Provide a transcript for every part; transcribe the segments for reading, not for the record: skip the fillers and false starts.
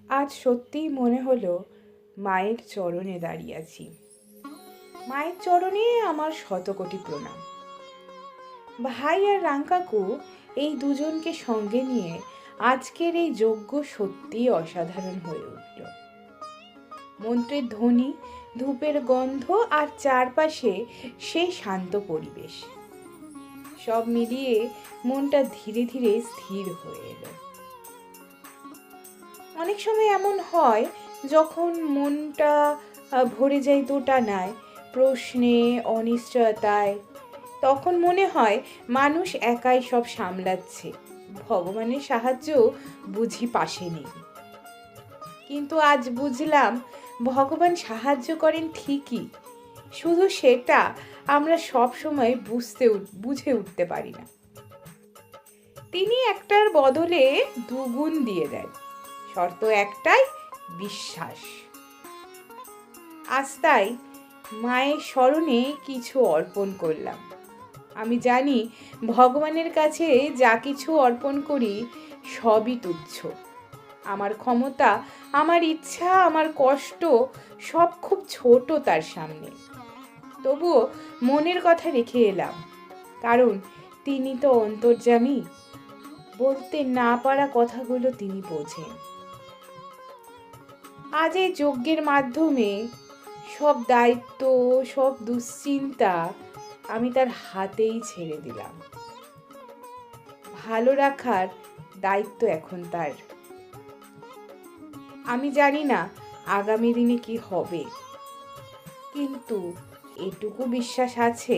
আজ সত্যিই মনে হলো মায়ের চরণে দাঁড়িয়ে আছি। মায়ের চরণে আমার শতকোটি প্রণাম। ভাই আর রাঙ্কাকু এই দুজনকে সঙ্গে নিয়ে আজকের এই যজ্ঞ সত্যিই অসাধারণ হয়ে উঠল। মন্ত্রের ধ্বনি, ধূপের গন্ধ আর চারপাশে সেই শান্ত পরিবেশ, সব মিলিয়ে মনটা ধীরে ধীরে স্থির হয়ে এলো। অনেক সময় এমন হয় যখন মনটা ভরে যায় দোটানায়, প্রশ্নে, অনিশ্চয়তায়, তখন মনে হয় মানুষ একাই সব সামলাচ্ছে, ভগবানের সাহায্য বুঝি পাশে নেই। কিন্তু আজ বুঝলাম ভগবান সাহায্য করেন ঠিকই, শুধু সেটা আমরা সব সময় বুঝে উঠতে পারি না। তিনি একটার বদলে দুগুণ দিয়ে দেন, শর্ত একটাই, বিশ্বাস। আজ তাই মায়ের স্মরণে কিছু অর্পণ করলাম। আমি জানি ভগবানের কাছে যা কিছু অর্পণ করি সবই তুচ্ছ। আমার ক্ষমতা, আমার ইচ্ছা, আমার কষ্ট সব খুব ছোট তার সামনে। তবুও মনের কথা রেখে এলাম, কারণ তিনি তো অন্তর্যামী, বলতে না পারা কথাগুলো তিনি বোঝেন। আজ এই যজ্ঞের মাধ্যমে সব দায়িত্ব, সব দুশ্চিন্তা আমি তার হাতেই ছেড়ে দিলাম। ভালো রাখার দায়িত্ব এখন তার। আমি জানি না আগামী দিনে কি হবে, কিন্তু এটুকু বিশ্বাস আছে,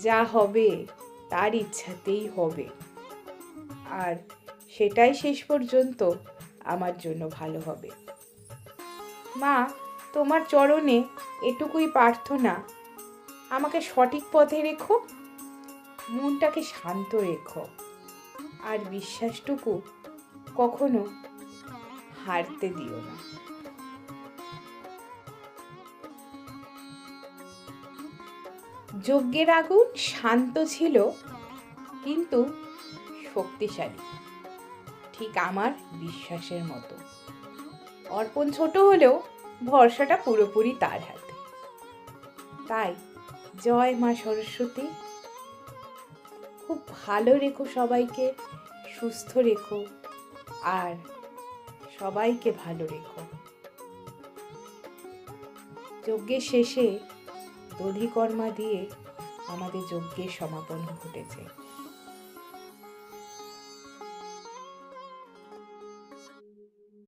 যা হবে তার ইচ্ছাতেই হবে, আর সেটাই শেষ পর্যন্ত আমার জন্য ভালো হবে। মা, তোমার চরণে এটুকুই প্রার্থনা, আমাকে সঠিক পথে রেখো, মনটাকে শান্ত রেখো, আর বিশ্বাসটুকু কখনো হারতে দিও না। যজ্ঞের আগুন শান্ত ছিল কিন্তু শক্তিশালী, ঠিক আমার বিশ্বাসের মতো। অর্পণ ছোট হলেও ভরসাটা পুরোপুরি তার হাতে। তাই জয় মা সরস্বতী। খুব ভালো রেখো সবাইকে, সুস্থ রেখো, আর সবাইকে ভালো রেখো। যজ্ঞের শেষে দধিকর্মা দিয়ে আমাদের যজ্ঞের সমাপন ঘটেছে।